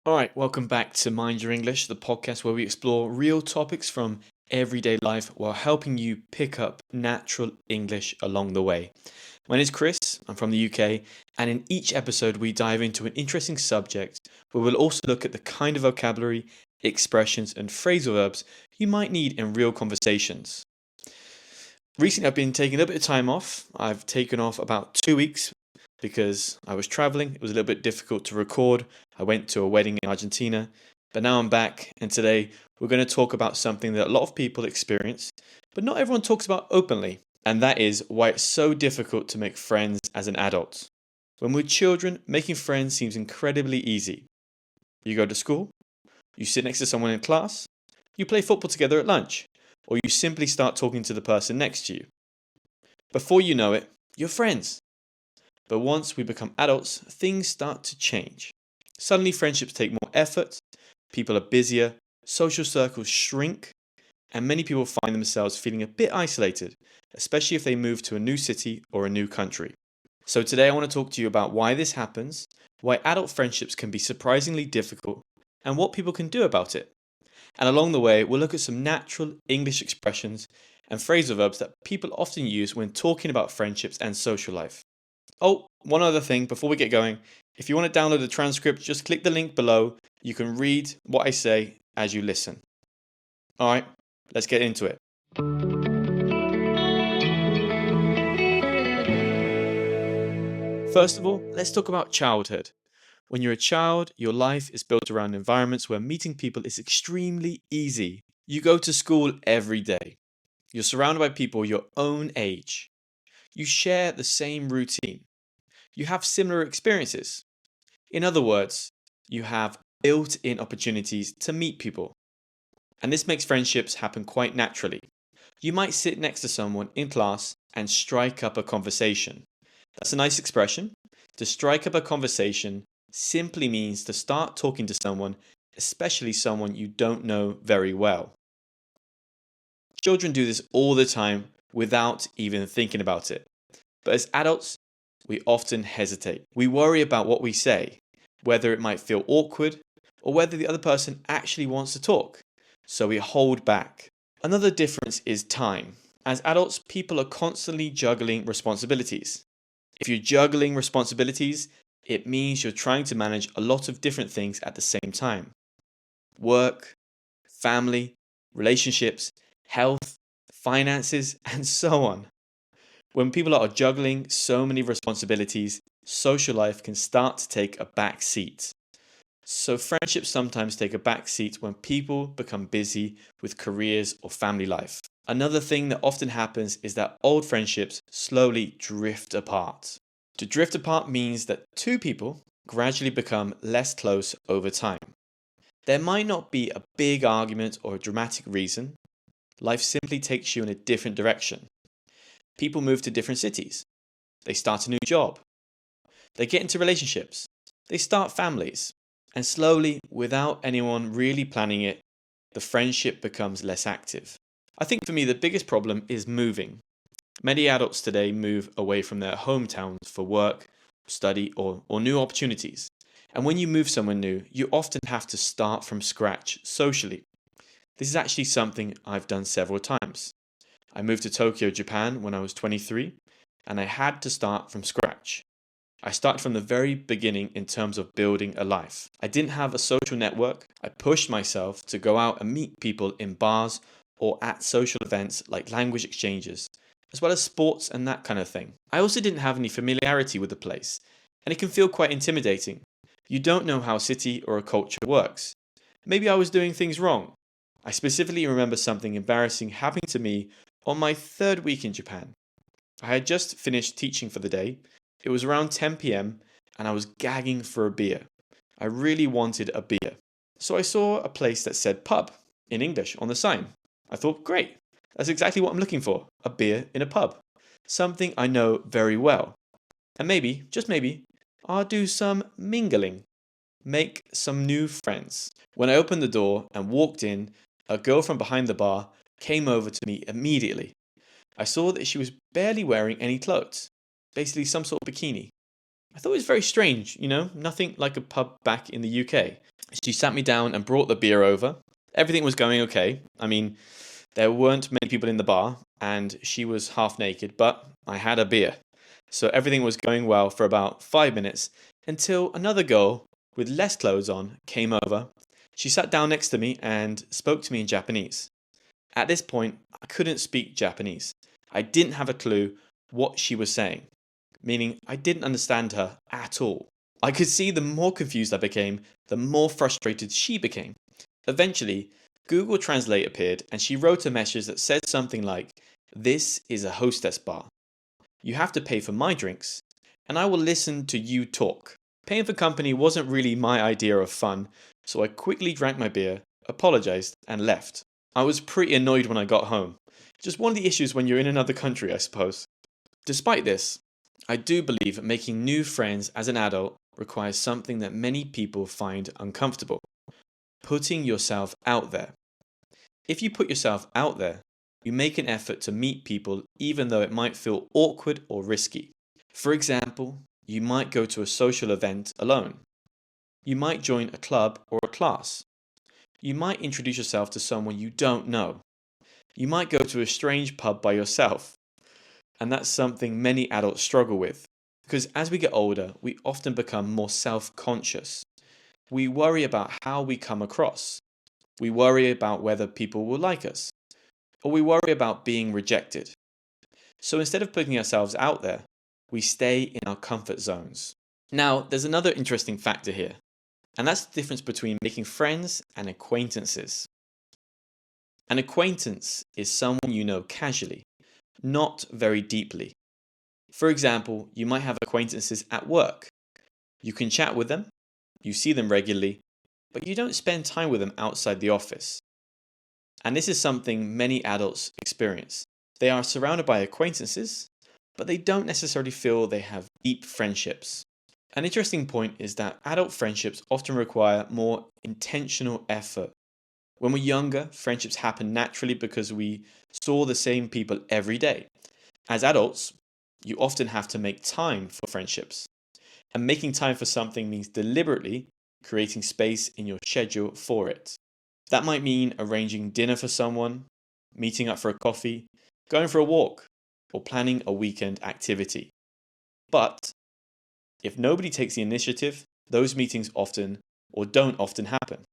All right, welcome back to Mind Your English, the podcast where we explore real topics from everyday life while helping you pick up natural English along the way. My name is Chris, I'm from the UK, and in each episode we dive into an interesting subject where we'll also look at the kind of vocabulary, expressions, and phrasal verbs you might need in real conversations. Recently, I've been taking a little bit of time off. I've taken off about 2 weeks because I was traveling. It was a little bit difficult to record. I went to a wedding in Argentina, but now I'm back, and today we're going to talk about something that a lot of people experience, but not everyone talks about openly, and that is why it's so difficult to make friends as an adult. When we're children, making friends seems incredibly easy. You go to school, you sit next to someone in class, you play football together at lunch, or you simply start talking to the person next to you. Before you know it, you're friends. But once we become adults, things start to change. Suddenly friendships take more effort, people are busier, social circles shrink, and many people find themselves feeling a bit isolated, especially if they move to a new city or a new country. So today I want to talk to you about why this happens, why adult friendships can be surprisingly difficult, and what people can do about it. And along the way, we'll look at some natural English expressions and phrasal verbs that people often use when talking about friendships and social life. Oh, one other thing before we get going. If you want to download the transcript, just click the link below. You can read what I say as you listen. All right, let's get into it. First of all, let's talk about childhood. When you're a child, your life is built around environments where meeting people is extremely easy. You go to school every day. You're surrounded by people your own age. You share the same routine. You have similar experiences. In other words, you have built-in opportunities to meet people. And this makes friendships happen quite naturally. You might sit next to someone in class and strike up a conversation. That's a nice expression. To strike up a conversation simply means to start talking to someone, especially someone you don't know very well. Children do this all the time without even thinking about it. But as adults, we often hesitate. We worry about what we say, whether it might feel awkward or whether the other person actually wants to talk. So we hold back. Another difference is time. As adults, people are constantly juggling responsibilities. If you're juggling responsibilities, it means you're trying to manage a lot of different things at the same time. Work, family, relationships, health, finances, and so on. When people are juggling so many responsibilities, social life can start to take a back seat. So friendships sometimes take a back seat when people become busy with careers or family life. Another thing that often happens is that old friendships slowly drift apart. To drift apart means that two people gradually become less close over time. There might not be a big argument or a dramatic reason. Life simply takes you in a different direction. People move to different cities. They start a new job. They get into relationships. They start families. And slowly, without anyone really planning it, the friendship becomes less active. I think for me, the biggest problem is moving. Many adults today move away from their hometowns for work, study, or new opportunities. And when you move somewhere new, you often have to start from scratch socially. This is actually something I've done several times. I moved to Tokyo, Japan when I was 23, and I had to start from scratch. I started from the very beginning in terms of building a life. I didn't have a social network. I pushed myself to go out and meet people in bars or at social events like language exchanges, as well as sports and that kind of thing. I also didn't have any familiarity with the place, and it can feel quite intimidating. You don't know how a city or a culture works. Maybe I was doing things wrong. I specifically remember something embarrassing happening to me on my third week in Japan. I had just finished teaching for the day. It was around 10 p.m. and I was gagging for a beer. I really wanted a beer. So I saw a place that said pub in English on the sign. I thought, great, that's exactly what I'm looking for, a beer in a pub. Something I know very well. And maybe, just maybe, I'll do some mingling. Make some new friends. When I opened the door and walked in, a girl from behind the bar came over to me immediately. I saw that she was barely wearing any clothes, basically some sort of bikini. I thought it was very strange, nothing like a pub back in the UK. She sat me down and brought the beer over. Everything was going okay. I mean, there weren't many people in the bar, and she was half naked, but I had a beer. So everything was going well for about 5 minutes until another girl with less clothes on came over. She sat down next to me and spoke to me in Japanese. At this point, I couldn't speak Japanese. I didn't have a clue what she was saying, meaning I didn't understand her at all. I could see the more confused I became, the more frustrated she became. Eventually, Google Translate appeared and she wrote a message that said something like, "This is a hostess bar. You have to pay for my drinks, and I will listen to you talk." Paying for company wasn't really my idea of fun, so I quickly drank my beer, apologized, and left. I was pretty annoyed when I got home. Just one of the issues when you're in another country, I suppose. Despite this, I do believe making new friends as an adult requires something that many people find uncomfortable: putting yourself out there. If you put yourself out there, you make an effort to meet people even though it might feel awkward or risky. For example, you might go to a social event alone. You might join a club or a class. You might introduce yourself to someone you don't know. You might go to a strange pub by yourself. And that's something many adults struggle with, because as we get older, we often become more self-conscious. We worry about how we come across. We worry about whether people will like us, or we worry about being rejected. So instead of putting ourselves out there, we stay in our comfort zones. Now, there's another interesting factor here, and that's the difference between making friends and acquaintances. An acquaintance is someone you know casually, not very deeply. For example, you might have acquaintances at work. You can chat with them, you see them regularly, but you don't spend time with them outside the office. And this is something many adults experience. They are surrounded by acquaintances, but they don't necessarily feel they have deep friendships. An interesting point is that adult friendships often require more intentional effort. When we're younger, friendships happen naturally because we saw the same people every day. As adults, you often have to make time for friendships. And making time for something means deliberately creating space in your schedule for it. That might mean arranging dinner for someone, meeting up for a coffee, going for a walk, or planning a weekend activity. But if nobody takes the initiative, those meetings often or don't often happen.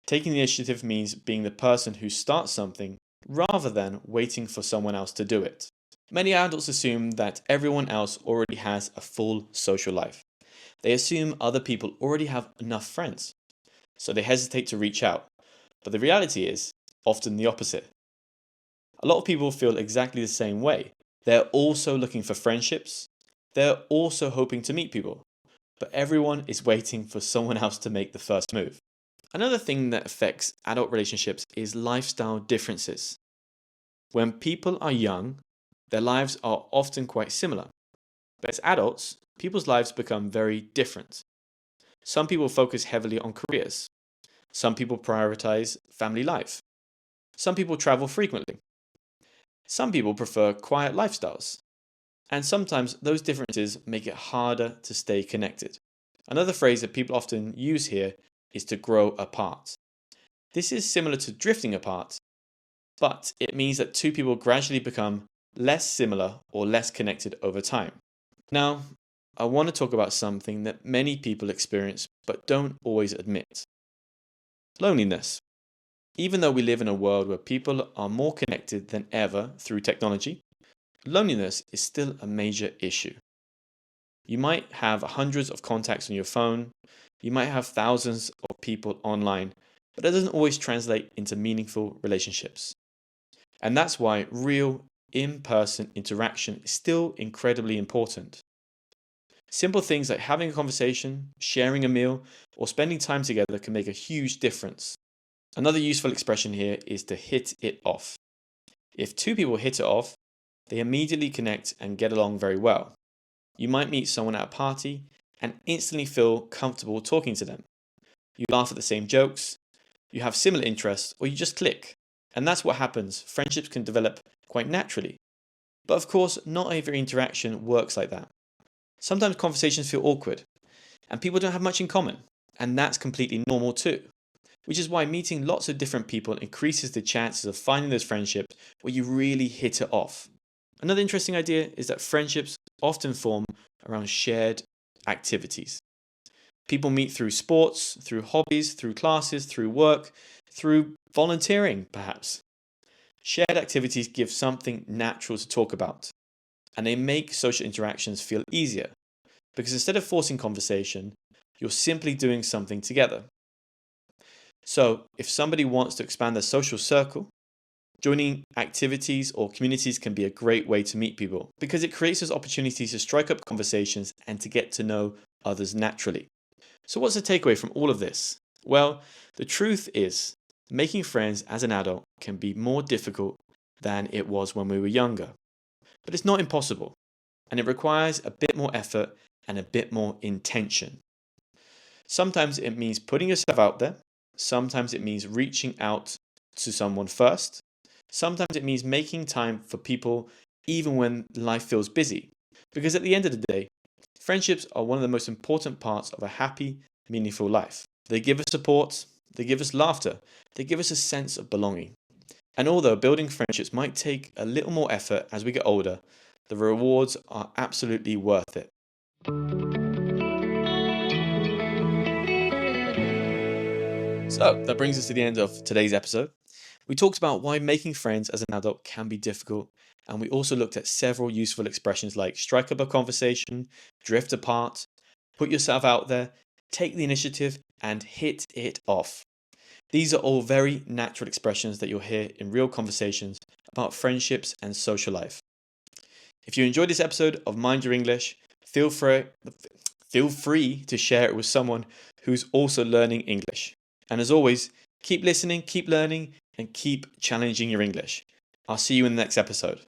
Taking the initiative means being the person who starts something rather than waiting for someone else to do it. Many adults assume that everyone else already has a full social life. They assume other people already have enough friends, so they hesitate to reach out. But the reality is often the opposite. A lot of people feel exactly the same way. They're also looking for friendships. They're also hoping to meet people. But everyone is waiting for someone else to make the first move. Another thing that affects adult relationships is lifestyle differences. When people are young, their lives are often quite similar. But as adults, people's lives become very different. Some people focus heavily on careers. Some people prioritize family life. Some people travel frequently. Some people prefer quiet lifestyles. And sometimes those differences make it harder to stay connected. Another phrase that people often use here is to grow apart. This is similar to drifting apart, but it means that two people gradually become less similar or less connected over time. Now, I want to talk about something that many people experience but don't always admit: loneliness. Even though we live in a world where people are more connected than ever through technology, loneliness is still a major issue. You might have hundreds of contacts on your phone, you might have thousands of people online, but that doesn't always translate into meaningful relationships. And that's why real, in-person interaction is still incredibly important. Simple things like having a conversation, sharing a meal, or spending time together can make a huge difference. Another useful expression here is to hit it off. If two people hit it off, they immediately connect and get along very well. You might meet someone at a party and instantly feel comfortable talking to them. You laugh at the same jokes, you have similar interests, or you just click. And that's what happens. Friendships can develop quite naturally. But of course, not every interaction works like that. Sometimes conversations feel awkward, and people don't have much in common. And that's completely normal too, which is why meeting lots of different people increases the chances of finding those friendships where you really hit it off. Another interesting idea is that friendships often form around shared activities. People meet through sports, through hobbies, through classes, through work, through volunteering, perhaps. Shared activities give something natural to talk about, and they make social interactions feel easier because instead of forcing conversation, you're simply doing something together. So, if somebody wants to expand their social circle, joining activities or communities can be a great way to meet people because it creates those opportunities to strike up conversations and to get to know others naturally. So, what's the takeaway from all of this? Well, the truth is, making friends as an adult can be more difficult than it was when we were younger. But it's not impossible, and it requires a bit more effort and a bit more intention. Sometimes it means putting yourself out there, sometimes it means reaching out to someone first, sometimes it means making time for people even when life feels busy. Because at the end of the day, friendships are one of the most important parts of a happy, meaningful life. They give us support, they give us laughter, they give us a sense of belonging. And although building friendships might take a little more effort as we get older, the rewards are absolutely worth it. So that brings us to the end of today's episode. We talked about why making friends as an adult can be difficult, and we also looked at several useful expressions like strike up a conversation, drift apart, put yourself out there, take the initiative, and hit it off. These are all very natural expressions that you'll hear in real conversations about friendships and social life. If you enjoyed this episode of Mind Your English, feel free to share it with someone who's also learning English. And as always, keep listening, keep learning, and keep challenging your English. I'll see you in the next episode.